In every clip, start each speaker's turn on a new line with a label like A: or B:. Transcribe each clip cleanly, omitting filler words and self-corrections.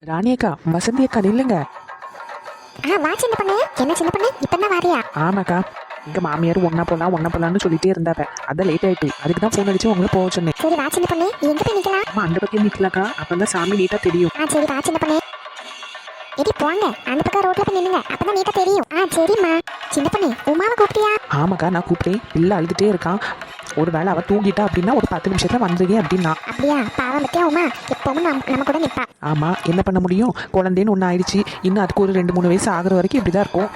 A: ராணி அக்கா, வசந்தி அக்கா இல்லைங்க.
B: வா சின்ன பொண்ணு. என்ன சின்ன பொண்ணு இப்பதான் வாரியா?
A: ஆமாக்கா, எங்க மாமியார் ஒன்னா போலான்னு சொல்லிட்டே இருந்தாங்க. அதான் லேட் ஆயிட்டு, அதுக்கு தான் ஃபோன் அடிச்சு உங்களை போக சொன்னேன்.
B: சரி வா சின்ன பொண்ணு, எங்க போய் நிக்கலாம்?
A: அம்மா அந்த பக்கம் நிக்கலாக்கா, அப்பதான் சாமி நீட்டா தெரியும்.
B: சரி வா சின்ன பொண்ணு. எடி போங்க, அந்த பக்கம் ரோட்ல போய் நில்லுங்க, அப்பதான் நீட்டா தெரியும். சரிம்மா. சின்ன பொண்ணு, உமாவை கூப்பிட்டியா?
A: ஆமாக்கா, நான் கூப்பிட்டேன். இல்லை அழுதுட்டே இருக்கான். ஒரு வேளை அவ தூங்கிட்டா அப்படின்னா ஒரு 10 நிமிஷத்துல வந்துருங்க அப்படின்னா.
B: அப்படியா? பாவம் பத்தியா உமா எப்பவும் நம்ம கூட நிப்பா.
A: ஆமா, என்ன பண்ண முடியும், குழந்தைன்னு ஒன்று ஆயிடுச்சு. இன்னும் அதுக்கு ஒரு 2-3 வயசு ஆகுற வரைக்கும் இப்படிதான் இருக்கும்.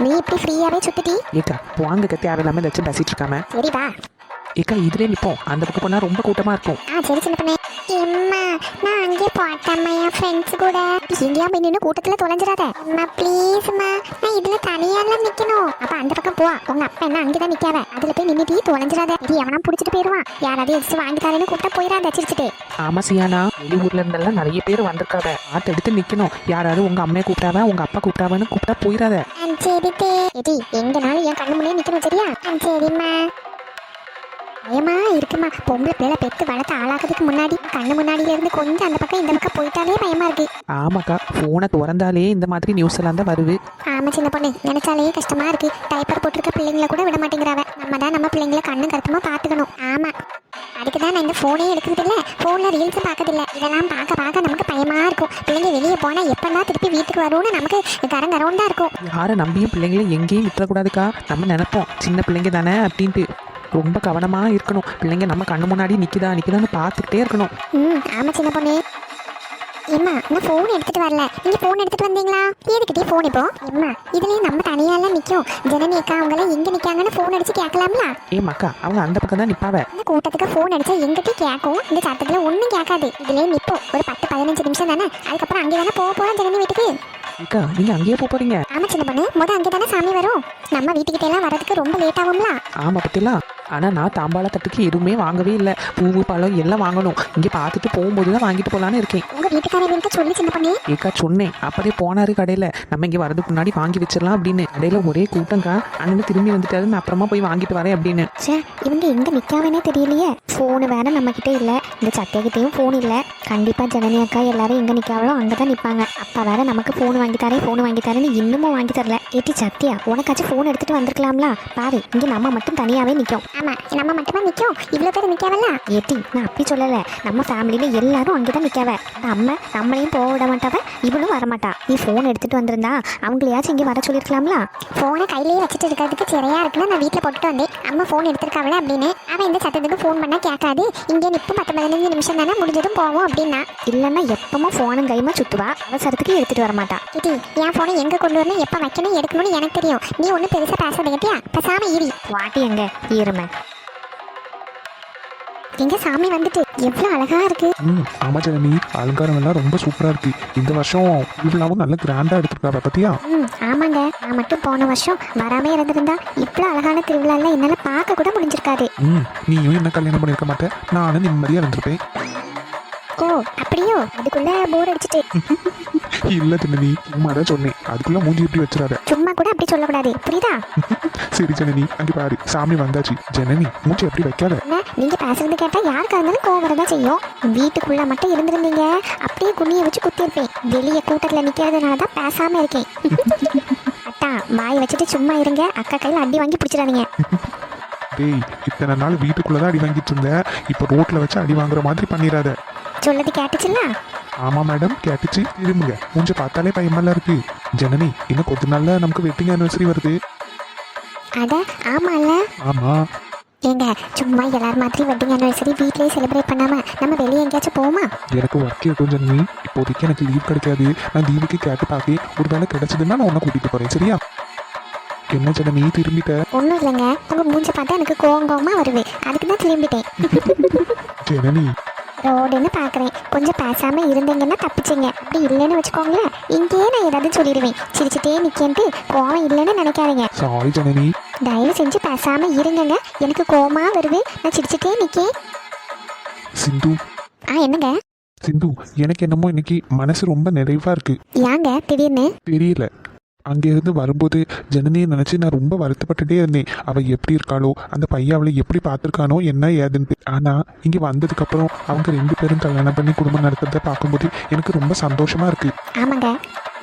B: நீ இப்படி ஃப்ரீயாவே சுத்திட்டி.
A: ஏக்கா வாங்க, தேவையில்லாம ஏதாச்சும் பேசிட்டு இருக்காம.
B: சரி வா.
A: ஏக்கா இதுல நிப்போம், அந்த பக்கம் போனா ரொம்ப கூட்டமா இருக்கும்.
B: சரி சின்ன பொண்ணு. எம்மா நான் அங்கே போட்டம்மா என் ஃப்ரெண்ட்ஸ் கூட. எங்கேயா போய் நின்று கூட்டத்துல தொலைஞ்சிடாத அம்மா ப்ளீஸ்மா. நான் இதுல தனியாலாம் நிக்கணும். அப்ப அந்த பக்கம் போ, உங்க அப்பா என்ன அங்கேதான் நிக்காவ, அதுல போய் நின்னுட்டு தொலைஞ்சிடாத. இது எவனா புடிச்சிட்டு போயிருவான். யாராவது எதிர்த்து வாங்கி தரேன்னு கூப்பிட்டா போயிடாத சிரிச்சுட்டு.
A: ஆமா சியானா, வெளியூர்ல இருந்தெல்லாம் நிறைய பேர் வந்திருக்காங்க. ஆட்டு எடுத்து நிக்கணும். யாராவது உங்க அம்மையை கூப்பிட்டாவ உங்க அப்பா கூப்பிட்டாவன்னு கூப்பிட்டா போயிடாத.
B: சரி எடி எங்கனாலும் என் கண்ணு முன்னே நிக்கணும் சரியா? சரிம்மா. பயமா இருக்குமா, பொம்பளை பிள்ளை பெத்து வளர்த்து ஆளாக்குறதுக்கு முன்னாடி கண்ணு முன்னாடியில இருந்து கொஞ்சம் அந்த பக்கம் இந்த பக்கம் போயிட்டாலே பயமா இருக்கு.
A: ஆமாக்கா, போனை திறந்தாலே இந்த மாதிரி நியூஸ் எல்லாம் தான் வருது.
B: ஆமா சின்ன பொண்ணு, நினைச்சாலே கஷ்டமா இருக்கு. டைப்பர் போட்டிருக்க பிள்ளைங்களை கூட விட மாட்டேங்கிறாவ. நம்ம தான் நம்ம பிள்ளைங்களை கண்ணு கருத்துமா பாத்துக்கணும். ஆமா, அதுக்குதான் நான் இந்த போனே எடுக்கிறது இல்ல, போன்ல ரீல்ஸ் பாக்குறது இல்ல. இதெல்லாம் பார்க்க நமக்கு பயமா இருக்கும். பிள்ளைங்க வெளியே போனா எப்பெல்லாம் திருப்பி வீட்டுக்கு வரும்னு நமக்கு கரங்கரோன்னு தான் இருக்கும்.
A: யாரை நம்பியும் பிள்ளைங்களை எங்கேயும் விட்டுறக்கூடாதுக்கா. நம்ம நினைப்போம் சின்ன பிள்ளைங்க தானே அப்படின்ட்டு. ரொம்ப கவனமா இருக்கணும். பிள்ளைங்க நம்ம கண்ணு முன்னாடி நிக்குதான்னு பார்த்துக்கிட்டே இருக்கணும்.
B: ஆமா சின்ன பொண்ணு. எம்மா நான் போன் எடுத்துட்டு வரல, நீங்க போன் எடுத்துட்டு வந்தீங்களா? எதுக்கிட்டே போன் இப்போ? எம்மா இதுலயும் நம்ம தனியாலாம் நிக்கும். ஜனனி அக்கா அவங்க எல்லாம் எங்க நிக்காங்கன்னு போன் அடிச்சு கேட்கலாம்ல?
A: மக்கா, அவங்க அந்த பக்கம் தான் நிப்பாவ.
B: இந்த கூட்டத்துக்கு போன் அடிச்சா எங்கிட்ட கேட்கும், இந்த சத்தத்துல ஒண்ணும் கேட்காது. இதுலயே நிப்போம் ஒரு 10-15 நிமிஷம் தானே, அதுக்கப்புறம் அங்கே தானே போக போறோம் ஜனனி வீட்டுக்கு.
A: அக்கா நீங்க அங்கேயே போறீங்க?
B: ஆமா சின்ன பொண்ணு, அங்கே தானே சாமி வரும். நம்ம வீட்டுக்கிட்ட எல்லாம் வரதுக்கு ரொம்ப லேட் ஆகும்ல.
A: ஆமா பத்திலாம். ஆனா நான் தாம்பாள தட்டுக்கு எதுவுமே வாங்கவே இல்லை. பூவு பழம் எல்லாம் வாங்கணும். இங்க பார்த்துட்டு போகும்போது தான் வாங்கிட்டு போலான்னு இருக்கேன்.
B: உங்க வீட்டுக்கார வீட்டுக்கு சொல்லி சின்ன பொண்ணு.
A: ஏக்கா சொன்னேன், அப்பதே போனாரு கடையில. நம்ம இங்க வரதுக்கு முன்னாடி வாங்கி வச்சிடலாம் அப்படின்னு. கடையில ஒரே கூட்டங்கா. அண்ணன் திரும்பி வந்துட்டாரு, நான் அப்புறமா போய் வாங்கிட்டு வரேன் அப்படின்னு.
B: இவங்க எங்க நிக்காவனே தெரியலையே. போனு வேற நம்ம கிட்ட இல்ல, இந்த சத்தியகிட்டையும் போன் இல்ல. கண்டிப்பா ஜனனி அக்கா எல்லாரும் எங்க நிக்காவளோ அங்கதான் நிப்பாங்க. அப்பா வேற நமக்கு போன் வாங்கி தரேன்னு இன்னமும் வாங்கி தரல. ஏட்டி சத்தியா, உனக்காச்சும் போன் எடுத்துட்டு வந்திருக்கலாம்ல. பாரு, இங்க நம்ம மட்டும் தனியாவே நிக்கும். ஆமா, நம்ம மட்டுமா நிக்கும், இவ்வளவு பேர் நிக்காவல்ல. ஏட்டி நான் அப்படி சொல்லல, நம்ம ஃபேமிலியில எல்லாரும் அங்கதான் நிக்காவ. அம்மா நம்மளையும் போக விட மாட்டாவ, இவளும் வரமாட்டா. நீ போன் எடுத்துட்டு வந்திருந்தா அவங்களையாச்சும் இங்க வர சொல்லிருக்கலாம்ல. போனை கையிலேயே வச்சுட்டு இருக்கிறதுக்கு சரியா இருக்குன்னு நான் வீட்டுல போட்டுட்டு வந்தேன். அம்மா போன் எடுத்திருக்காவல அப்படின்னு. அவன் இந்த சத்தத்துக்கு போன் பண்ணா கேட்காது, இங்கே நிப்பு 10-15 நிமிஷம் தானே, முடிஞ்சதும் போவோம் அப்படின்னா. இல்லன்னா எப்பவும் போனும் கைமா சுத்துவா, அவசரத்துக்கு எடுத்துட்டு வர மாட்டா. ஏட்டி என் போனை எங்க கொண்டு வரணும், எப்ப வைக்கணும் எடுக்கணும்னு எனக்கு தெரியும். நீ ஒன்னும் பெருசா பேசாத கேட்டியா? பேசாம இரி. வாட்டி எங்க ஈருமை. எங்க சாமி வந்துட்டு எவ்வளவு அழகா இருக்கு.
C: ஆமா ஜனனி, அலங்காரம் எல்லாம் ரொம்ப சூப்பரா இருக்கு. இந்த வருஷம் திருவிழாவும் நல்ல கிராண்டா எடுத்துருக்காங்க பத்தியா?
B: ஆமாங்க, நான் மட்டும் போன வருஷம் வராம இருந்திருந்தா இவ்வளவு அழகான திருவிழா எல்லாம் என்னால பார்க்க கூட முடிஞ்சிருக்காது.
C: நீயும் என்ன கல்யாணம் பண்ணிருக்க மாட்டேன், நானும் நிம்மதியா இருந்திருப்பேன்.
B: ஓ அப்படியோ? அதுக்குள்ள போர் அடிச்சுட்டு.
C: இல்ல ஜனனி, சும்மா தான் சொன்னேன், அதுக்குள்ள மூஞ்சி இப்படி வச்சிடாத.
B: சும்மா கூட அப்படி சொல்லக்கூடாது, புரியுதா?
C: சரி ஜனனி, அங்க பாரு சாமி வந்தாச்சு. ஜனனி மூஞ்சி எப்படி வைக்காத.
B: நீங்க பேசுறது கேட்டா யாருக்கா இருந்தாலும் கோவம் வரதான் செய்யும். வீட்டுக்குள்ள மட்டும் இருந்திருந்தீங்க அப்படியே குனிய வச்சு குத்திருப்பேன். வெளியே கூட்டத்துல நிக்கிறதுனாலதான் பேசாம இருக்கேன். அட்டா வாய் வச்சுட்டு சும்மா இருங்க, அக்கா கையில அடி வாங்கி பிடிச்சிடாதீங்க.
C: டேய், இத்தனை நாள் வீட்டுக்குள்ளதான் அடி வாங்கிட்டு இருந்த, இப்ப ரோட்ல வச்சு அடி வாங்குற மாதிரி பண்ணிடாத.
B: சொல்லது கேட்டுச்சுல்ல?
C: ஆமா மேடம் கேட்டுச்சு. திரும்புங்க, மூஞ்ச பார்த்தாலே பயமெல்லாம் இருக்கு. ஜனனி, இன்னும் கொஞ்ச நாள்ல நமக்கு வெட்டிங் ஆனிவர்சரி வருது.
B: அட ஆமால.
C: ஆமா.
B: ஏங்க சும்மா எல்லார் மாதிரி வெட்டிங் ஆனிவர்சரி வீட்லயே செலிப்ரேட் பண்ணாம நம்ம வெளியே எங்கேயாச்சும் போமா?
C: எனக்கு ஒர்க் இருக்கும் ஜனனி, இப்போதைக்கு எனக்கு லீவ் கிடைக்காது. நான் லீவுக்கு கேட்டு பார்க்கேன், ஒரு வேளை கிடைச்சதுன்னா நான் உன்னை கூட்டிட்டு போறேன் சரியா? என்ன ஜனனி திரும்பிட்ட?
B: ஒன்றும் இல்லைங்க, உங்க மூஞ்சி பார்த்தா எனக்கு கோவமா வருது, அதுக்கு தான் திரும்பிட்டேன்.
C: ஜனனி
B: ரோடுன்னு பார்க்குறேன், கொஞ்சம் பேசாம இருந்தீங்கன்னா தப்பிச்சிங்க. அப்படி இல்லைன்னு வச்சுக்கோங்களேன், இங்கேயே நான் ஏதாவது சொல்லிடுவேன். சிரிச்சுட்டே நிற்கன்ட்டு கோவம் இல்லைன்னு நினைக்காதீங்க.
C: சாரி ஜனனி.
B: தயவு செஞ்சு பேசாம இருங்கங்க, எனக்கு கோவமா வருது, நான் சிரிச்சுட்டே நிற்கேன்.
C: சிந்து.
B: என்னங்க?
C: சிந்து, எனக்கு என்னமோ இன்னைக்கு மனசு ரொம்ப நிறைவா இருக்கு.
B: ஏங்க திடீர்னு?
C: தெரியல, அங்கேருந்து வரும்போது ஜனனியை நினச்சி நான் ரொம்ப வருத்தப்பட்டுட்டே இருந்தேன். அவள் எப்படி இருக்காளோ, அந்த பையன் அவளை எப்படி பார்த்துருக்கானோ என்ன ஏதுன்ட்டு. ஆனால் இங்கே வந்ததுக்கப்புறம் அவங்க 2 பேரும் கல்யாணம் பண்ணி குடும்பம் நடத்துறத பார்க்கும்போது எனக்கு ரொம்ப சந்தோஷமாக இருக்குது.
B: ஆமாங்க,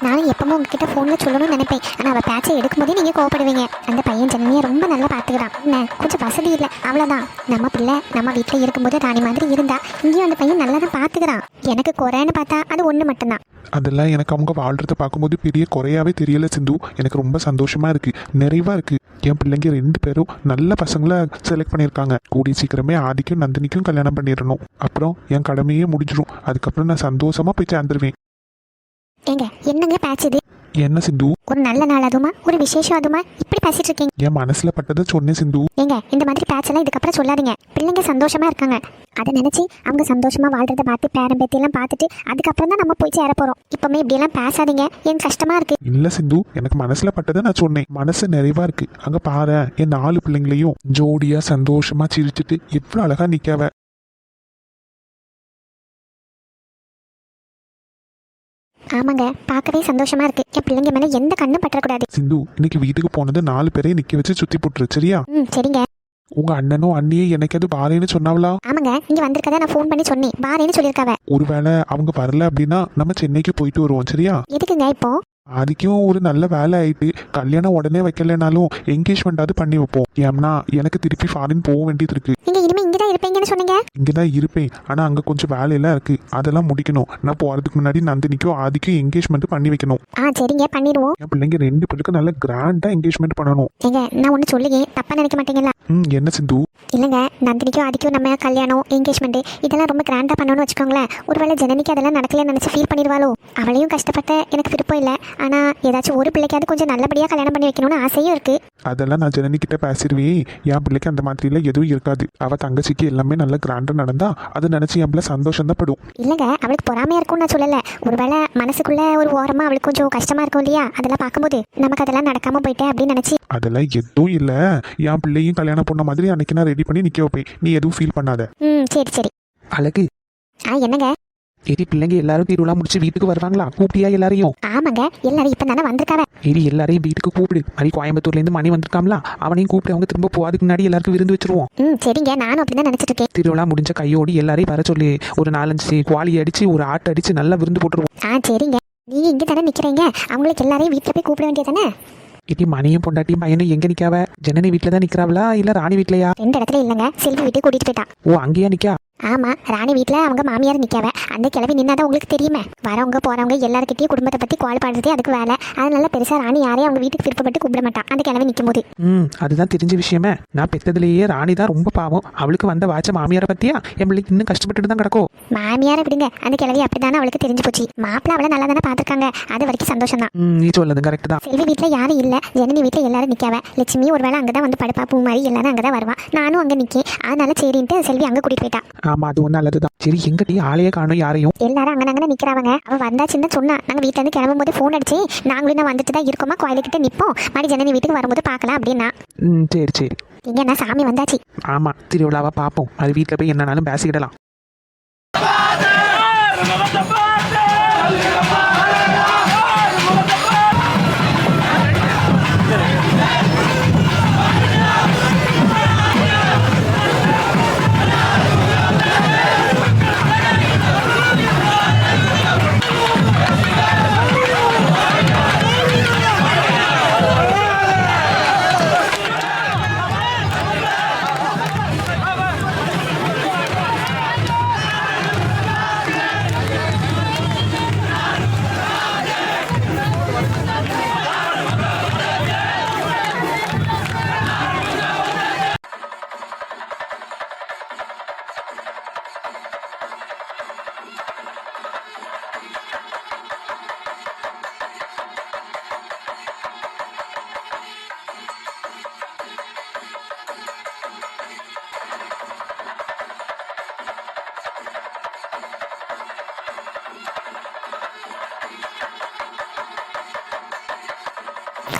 B: நானும் எப்பவும் உங்ககிட்ட ஃபோனில் சொல்லணும்னு நினைப்பேன். ஆனால் அவள் பேச்சை எடுக்கும்போதே நீங்கள் கோவப்படுவீங்க. அந்த பையன் ஜனனியை ரொம்ப நல்லா பார்த்துக்கிறான். என்ன கொஞ்சம் வசதி இல்லை அவ்வளோதான். நம்ம பிள்ளை நம்ம வீட்டில் இருக்கும்போது ராணி மாதிரி இருந்தா, இங்கேயும் அந்த பையன் நல்லா தான் பார்த்துக்கிறான். எனக்கு குறைன்னு பார்த்தா அது ஒன்று மட்டும்தான்.
C: அதெல்லாம் எனக்கு அவங்க வாழ்கிறத பார்க்கும்போது பெரிய குறையாவே தெரியல சிந்து. எனக்கு ரொம்ப சந்தோஷமாக இருக்குது, நிறைவாக இருக்குது. என் பிள்ளைங்க 2 பேரும் நல்ல பசங்களை செலக்ட் பண்ணியிருக்காங்க. கூடிய சீக்கிரமே ஆதிக்கும் நந்தினிக்கும் கல்யாணம் பண்ணிடணும். அப்புறம் என் கடமையே முடிஞ்சிடும். அதுக்கப்புறம் நான் சந்தோஷமாக போய் சேர்ந்துருவேன்.
B: ஏங்க என்னங்க பேச்சு இது?
C: என்ன சிந்து?
B: ஒரு நல்ல நாள் அதுமா, ஒரு விசேஷம் அதுமா, இப்படி பேசிட்டு இருக்கீங்க?
C: என் மனசில் பட்டதை சொன்னேன் சிந்து.
B: ஏங்க இந்த மாதிரி பேச்செல்லாம் இதுக்கப்புறம் சொல்லாதீங்க. பிள்ளைங்க சந்தோஷமா இருக்காங்க, அதை நினைச்சு அவங்க சந்தோஷமா வாழ்றதை பார்த்து பேரம் பேத்தியெல்லாம் பார்த்துட்டு அதுக்கப்புறம் தான் நம்ம போய் சேர போறோம். இப்பவுமே இப்படியெல்லாம் பேசாதீங்க, எனக்கு கஷ்டமா இருக்கு.
C: இல்லை சிந்து, எனக்கு மனசில் பட்டதை நான் சொன்னேன். மனசு நிறைவாக இருக்கு. அங்கே பாரு, என் 4 பிள்ளைங்களையும் ஜோடியாக சந்தோஷமாக சிரிச்சுட்டு எவ்வளோ அழகா நிற்காவ.
B: ஆமாங்க, பார்க்கவே சந்தோஷமா இருக்கு. என் பிள்ளைங்க மேல எந்த கண்ணும் பற்றக்கூடாது.
C: சிந்து, இன்னைக்கு வீட்டுக்கு போனது 4 பேரையும் நிக்க வச்சு சுத்தி போட்டுரு, சரியா?
B: சரிங்க.
C: உங்க அண்ணனும் அண்ணியும் எனக்கு அது பாரேன்னு சொன்னாவளா?
B: ஆமாங்க, நீங்க வந்திருக்கதா நான் ஃபோன் பண்ணி சொன்னேன். பாரேன்னு சொல்லியிருக்காவ.
C: ஒருவேளை அவங்க வரல அப்படின்னா நம்ம சென்னைக்கு போயிட்டு வருவோம், சரியா?
B: எதுக்குங்க இப்போ?
C: அதுக்கும் ஒரு நல்ல வேலை ஆயிட்டு கல்யாணம் உடனே வைக்கலனாலும் என்கேஜ்மெண்டாவது பண்ணி வைப்போம். ஏன்னா எனக்கு திருப்பி ஃபாரின் போக வேண்டியது இருக்கு.
B: நீங்க இனிமே இங்கதான் இருப்பீங்கன்னு சொன்னீங்க.
C: இங்கதான் இருப்பேன், ஆனா அங்க கொஞ்சம் வேலையெல்லாம் இருக்கு, அதெல்லாம் முடிக்கணும். நான் போறதுக்கு முன்னாடி நந்தினிக்கும் ஆதிக்கும் என்கேஜ்மெண்ட் பண்ணி வைக்கணும்.
B: சரிங்க, பண்ணிடுவோம்.
C: என் பிள்ளைங்க 2 பேருக்கு நல்ல கிராண்டா என்கேஜ்மெண்ட் பண்ணணும்.
B: ஏங்க நான் ஒண்ணு சொல்லுங்க, தப்பா நினைக்க மாட்டீங்களா?
C: என்ன சிந்து?
B: இல்லைங்க, நந்தினிக்கும் ஆதிக்கும் நம்ம கல்யாணம் என்கேஜ்மெண்ட் இதெல்லாம் ரொம்ப கிராண்டா பண்ணணும்னு வச்சுக்கோங்களேன். ஒருவேளை ஜனனிக்கு அதெல்லாம் நடக்கலன்னு நினைச்சு ஃபீல் பண்ணிடுவாளோ? அவளையும் கஷ்டப்பட்ட எனக்கு விருப்பம் இல்லை. ஆனா ஏதாச்சும் ஒரு பிள்ளைக்காவது கொஞ்சம் நல்லபடியா கல்யாணம் பண்ணி வைக்கணும்னு ஆசையும் இருக்கு.
C: அதெல்லாம் நான் ஜனனி கிட்ட பேசிடுவேன். என் பிள்ளைக்கு அந்த மாதிரிலாம் எதுவும் இருக்காது. அவ தங்கச்சிக்கு எல்லாமே நல்ல கிராண்டா நடந்தா அதை நினைச்சு என் பிள்ளை சந்தோஷம் தான் படும்.
B: இல்லைங்க, அவளுக்கு பொறாமையா இருக்கும்னு நான் சொல்லல. ஒருவேளை மனசுக்குள்ள ஒரு ஓரமா அவளுக்கு கொஞ்சம் கஷ்டமா இருக்கும் இல்லையா? அதெல்லாம் பார்க்கும்போது நமக்கு அதெல்லாம் நடக்காம போயிட்டேன் அப்படின்னு நினைச்சு.
C: அதெல்லாம் எதுவும் இல்ல. என் பிள்ளையும் கல்யாணம் பண்ண மாதிரி அன்னைக்கு நான் ரெடி பண்ணி நிக்க வைப்பேன். நீ எதுவும் ஃபீல் பண்ணாத.
B: சரி சரி.
A: அழகு.
B: என்னங்க?
A: ஏடி பிள்ளைங்க எல்லாரும் திருவிழா முடிச்சு வீட்டுக்கு வருவாங்களா? கூப்பிட்டியா எல்லாரையும்?
B: ஆமாங்க, எல்லாரும் இப்ப தானே வந்திருக்காங்க.
A: ஏடி எல்லாரையும் வீட்டுக்கு கூப்பிடு. மாதிரி கோயம்புத்தூர்ல இருந்து மணி வந்திருக்காங்களா, அவனையும் கூப்பிட்டு அவங்க திரும்ப போறதுக்கு முன்னாடி எல்லாருக்கும் விருந்து வச்சிருவோம்.
B: சரிங்க, நானும் அப்படிதான் நினைச்சிட்டு இருக்கேன்.
A: திருவிழா முடிஞ்ச கையோடி எல்லாரையும் வர சொல்லி ஒரு 4-5 குவாலி அடிச்சு ஒரு ஆட்டை அடிச்சு நல்லா விருந்து போட்டுருவோம்.
B: சரிங்க, நீங்க இங்க தானே நிக்கிறீங்க, அவங்களுக்கு எல்லாரையும் வீட்டுல போய் கூப்பிட வேண்டியதானே?
A: இட்டி மணியும் பொண்டாட்டியும் பையனும் எங்க நிக்காவ? ஜனனி வீட்டுல தான் நிக்கிறாங்களா இல்ல ராணி வீட்லயா?
B: 2 இடத்துல இல்லங்க, செல்வி வீட்டுக்கு கூட்டிட்டு போயிட்டா.
A: ஓ, அங்கேயா நிக்கா?
B: ஆமா, ராணி வீட்டுல அவங்க மாமியார் நிக்காவ. அந்த கிளவி நின்னாதான் உங்களுக்கு தெரியுமே. வரவங்க போறவங்க எல்லாருக்கிட்டையும் குடும்பத்தை பத்தி கால் பாடுறதே அதுக்கு வேலை. அதனால பெருசா ராணி யாரையும் அவங்க வீட்டுக்கு விருப்பப்பட்டு கூப்பிட மாட்டான் அந்த கிளவி நிக்கும் போது.
A: அதுதான் தெரிஞ்ச விஷயமே. நான் பெற்றதுலேயே ராணி தான் ரொம்ப பாவம். அவளுக்கு வந்த வாச்ச மாமியாரை பத்தியா என் பிள்ளைக்கு இன்னும் கஷ்டப்பட்டுட்டு தான் கிடக்கும்.
B: மாமியாரை விடுங்க, அந்த கிளவி அப்படித்தானே அவளுக்கு தெரிஞ்சு போச்சு. மாப்பிள்ள அவளை நல்லா தானே பாத்துருக்காங்க, அது வரைக்கும் சந்தோஷம் தான்.
A: நீ சொல்லது கரெக்ட் தான்.
B: செல்வி வீட்டுல யாரும் இல்ல, ஜனனி வீட்டுல எல்லாரும் நிக்காவ. லட்சுமி ஒருவேளை அங்கதான் வந்து படுப்பா, பூ மாதிரி எல்லாரும் அங்கதான் வருவா. நானும் அங்க நிக்கேன். அதனால சரின்ட்டு செல்வி அங்க கூட்டிட்டு போயிட்டா.
A: ஆமா, அது ஒண்ணு நல்லதுதான். சரி, எங்கடி ஆளையே காணும் யாரையும்?
B: எல்லாரும் அங்க நிக்கிறாங்க. அவ வந்தாச்சுன்னு சொன்னா. நாங்க வீட்டுல இருந்து கிளம்பும் போது போன் அடிச்சு நாங்களும் நான் வந்துட்டு தான் இருக்கோமா, கோயிலுக்கிட்ட நிப்போம், மாதிரி ஜனனி வீட்டுக்கு வரும்போது பாக்கலாம் அப்படின்னா.
A: சரி சரி.
B: இங்க நான் சாமி வந்தாச்சு.
A: ஆமா, திருவிழாவா பாப்போம். அது வீட்டுல போய் என்னன்னாலும் பேசிக்கிடலாம்.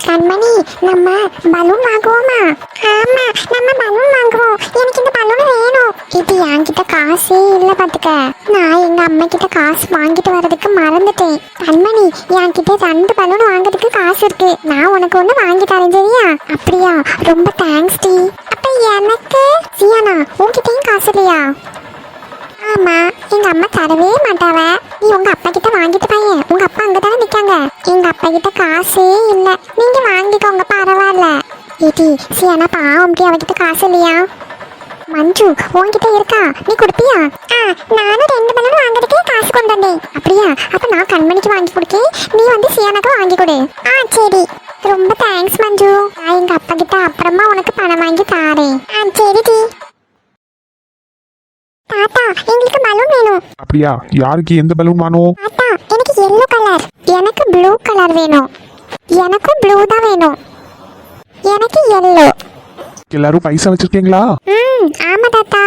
B: கண்மணி, நம்ம பலூன் வாங்குவோமா? ஆமா, நம்ம பலூன் வாங்குவோம். எனக்கு இந்த பலூன் வேணும். இது என்கிட்ட காசே இல்லை பார்த்துக்க. நான் எங்க அம்மா கிட்ட காசு வாங்கிட்டு வர்றதுக்கு மறந்துட்டேன். கண்மணி, என்கிட்ட 2 பலூன் வாங்குறதுக்கு காசு இருக்கு. நான் உனக்கு ஒன்று வாங்கி தரேன் சரியா? அப்படியா? ரொம்ப தேங்க்ஸ் டி. அப்ப எனக்கு சியானா உன்கிட்டயும் காசு இல்லையா? ஆமா, எங்க அம்மா தரவே மாட்டாவ. நீ உங்க அப்பா கிட்ட வாங்கிட்டு பையன். உங்க அப்பா அங்கதானே நிக்காங்க. எங்க அப்பா கிட்ட காசே இல்ல. நீங்க வாங்கிக்கோங்க பரவாயில்ல. ஏடி சியானா பாவம், அவகிட்ட காசு இல்லையா? மஞ்சு உன்கிட்ட இருக்கா? நீ கொடுப்பியா? நானும் 2 பலூன் வாங்குறதுக்கே காசு கொண்டு வந்தேன். அப்படியா? அப்ப நான் கண்மணிக்கு வாங்கி கொடுக்கேன், நீ வந்து சியானாக்கு வாங்கி கொடு. சரி. ரொம்ப தேங்க்ஸ் மஞ்சு. நான் எங்க அப்பா கிட்ட அப்புறமா உனக்கு பணம் வாங்கி தாரேன். சரி டி. தாத்தா, எங்களுக்கு பலூன் வேணும்.
C: அப்படியா? யாருக்கு எந்த பலூன் வேணும்?
B: தாத்தா, எனக்கு yellow கலர். எனக்கு ப்ளூ கலர் வேணும். எனக்கும் ப்ளூ தான் வேணும். எனக்கு yellow.
C: எல்லாரும் பைசா வச்சிருக்கீங்களா?
B: ஆமா தாத்தா.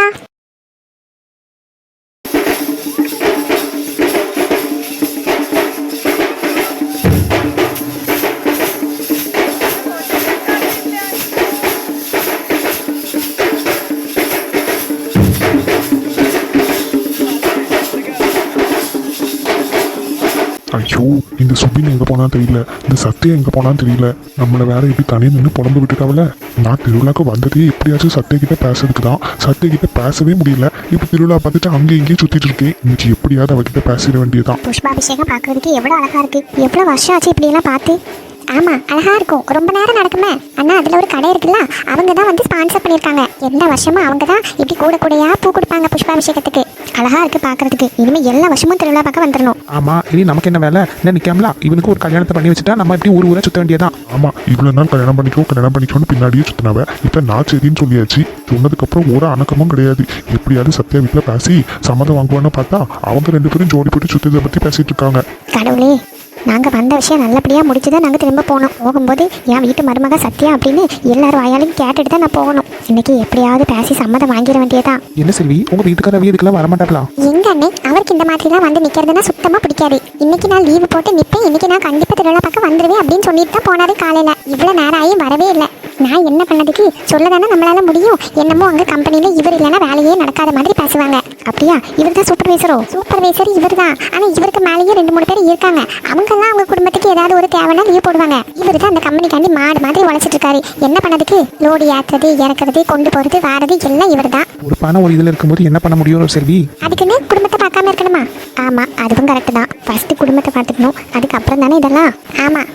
C: ஐயோ, இந்த சுபின் எங்க போனான்னு தெரியல, இந்த சத்தியம் எங்க போனான்னு தெரியல. நம்மளை வேற இப்படி தனியாக நின்று புலம்பு விட்டுட்டாவில. நான் திருவிழாக்கு வந்ததே எப்படியாச்சும் சத்திய கிட்ட பேசுறதுக்கு தான். சத்திய கிட்ட பேசவே முடியல. இப்போ திருவிழா பார்த்துட்டு அங்கே இங்கேயும் சுத்திட்டு இருக்கேன். இன்னைக்கு எப்படியாவது அவகிட்ட பேசிட வேண்டியதான்.
B: புஷ்பாபிஷேகம் பார்க்கறதுக்கு எவ்வளோ அழகா இருக்கு. எவ்வளோ வருஷம் ஆச்சு இப்படி எல்லாம் பார்த்து. ஆமா, அழகா இருக்கும். ரொம்ப நேரம் நடக்குமே. ஆனா அதுல ஒரு கடை இருக்குல்ல, அவங்க தான் வந்து ஸ்பான்சர் பண்ணிருக்காங்க. எந்த வருஷமும் அவங்க தான் இப்படி கூட கூடையா பூ கொடுப்பாங்க புஷ்பாபிஷேகத்துக்கு. அழகா இருக்கு பாக்குறதுக்கு. இனிமே எல்லா வருஷமும் திருவிழா பார்க்க வந்துடணும்.
A: ஆமா, இனி நமக்கு என்ன வேலை? என்ன நிக்காமலா இவனுக்கு ஒரு கல்யாணத்தை பண்ணி வச்சுட்டா நம்ம இப்படி ஊர் ஊரா சுத்த வேண்டியதான்.
C: ஆமா, இவ்வளவு நாள் கல்யாணம் பண்ணிக்கோன்னு பின்னாடியே சுத்தினாவ. இப்ப நான் சரின்னு சொல்லியாச்சு. சொன்னதுக்கு அப்புறம் ஒரு அணக்கமும் கிடையாது. எப்படியாவது சத்யா வீட்டுல பேசி சம்மதம் வாங்குவான்னு பார்த்தா அவங்க 2 பேரும் ஜோடி போட்டு சுத்தத்தை பத்தி பேசிட்டு இருக்காங்க.
B: கடவுளே, நாங்கள் வந்த விஷயம் நல்லபடியாக முடிச்சு தான் நாங்கள் திரும்ப போனோம். போகும்போது என் வீட்டு மருமக சத்யா அப்படின்னு எல்லாரும் வாயாலையும் கேட்டுட்டு தான் நான் போகணும். இன்னைக்கு எப்படியாவது பேசி சம்மதம் வாங்கிட வேண்டியதான்.
A: என்ன செல்வி, உங்க வீட்டுக்காரவி இதுக்கெல்லாம் வரமாட்டாங்களா?
B: எங்க அண்ணே, அவருக்கு இந்த மாதிரிலாம் வந்து நிற்கிறதுனா சுத்தமாக பிடிக்காது. இன்னைக்கு நான் லீவு போட்டு நிற்பேன், இன்னைக்கு நான் கண்டிப்பாக திருவிழா பார்க்க வந்துடுவேன் அப்படின்னு சொல்லிட்டு தான் போனாரு காலையில். இவ்வளோ நேரம் ஆகி வரவே இல்லை. நான் என்ன பண்ணதுக்கு? சொல்ல தானே நம்மளால முடியும். என்னமோ அங்கே கம்பெனியில் இவர் இல்லைன்னா வேலையே நடக்காத மாதிரி பேசுவாங்க. அப்படியா? இவர் தான் சூப்பர்வைசரோ? சூப்பர்வைசர் இவர் தான். ஆனால் இவருக்கு மேலேயே 2-3 பேர் இருக்காங்க. அவங்கெல்லாம் அவங்க குடும்பத்துக்கு ஏதாவது ஒரு தேவைன்னா லீவ் போடுவாங்க. இவர் தான் அந்த கம்பெனிக்காண்டி மாடு மாதிரி உழைச்சிட்டு இருக்காரு. என்ன பண்ணதுக்கு? லோடு ஏற்றுறது, இறக்குறது, கொண்டு போகிறது, வாரது எல்லாம் இவர் தான்.
A: ஒரு பணம் ஒரு இதில் இருக்கும்போது என்ன பண்ண முடியும் செல்வி?
B: அதுக்குன்னு குடும்பத்தை பார்க்காம இருக்கணுமா? ஆமாம், அதுவும் கரெக்டு தான். ஃபர்ஸ்ட் குடும்பத்தை பார்த்துக்கணும், அதுக்கப்புறம் தானே இதெல்லாம். ஆமாம்,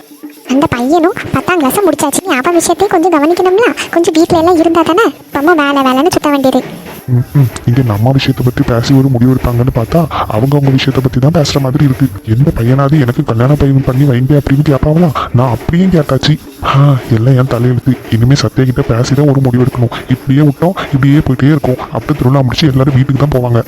B: அந்த பையனும் 10ஆம் கிளாஸ் முடிச்சாச்சு. அவன் விஷயத்தையும் கொஞ்சம் கவனிக்கணும்ல. கொஞ்சம் வீட்டில எல்லாம் இருந்தா தானே ரொம்ப வேலைன்னு சுத்த வேண்டியது.
C: இங்க நம்ம விஷயத்தை பத்தி பேசி ஒரு முடிவு எடுப்பாங்கன்னு பார்த்தா அவங்க விஷயத்தை பத்தி தான் பேசுற மாதிரி இருக்கு. எந்த பையனாவது எனக்கு கல்யாணம் பையன் பண்ணி வைங்க அப்படின்னு கேட்பாங்களா? நான் அப்படியும் கேட்டாச்சு. எல்லாம் என் தலையெழுத்து. இனிமே சத்யா கிட்ட பேசிதான் ஒரு முடிவு எடுக்கணும். இப்படியே விட்டோம், இப்படியே போயிட்டே இருக்கும். அப்படி திருவிழா முடிச்சு எல்லாரும் வீட்டுக்கு தான் போவாங்க.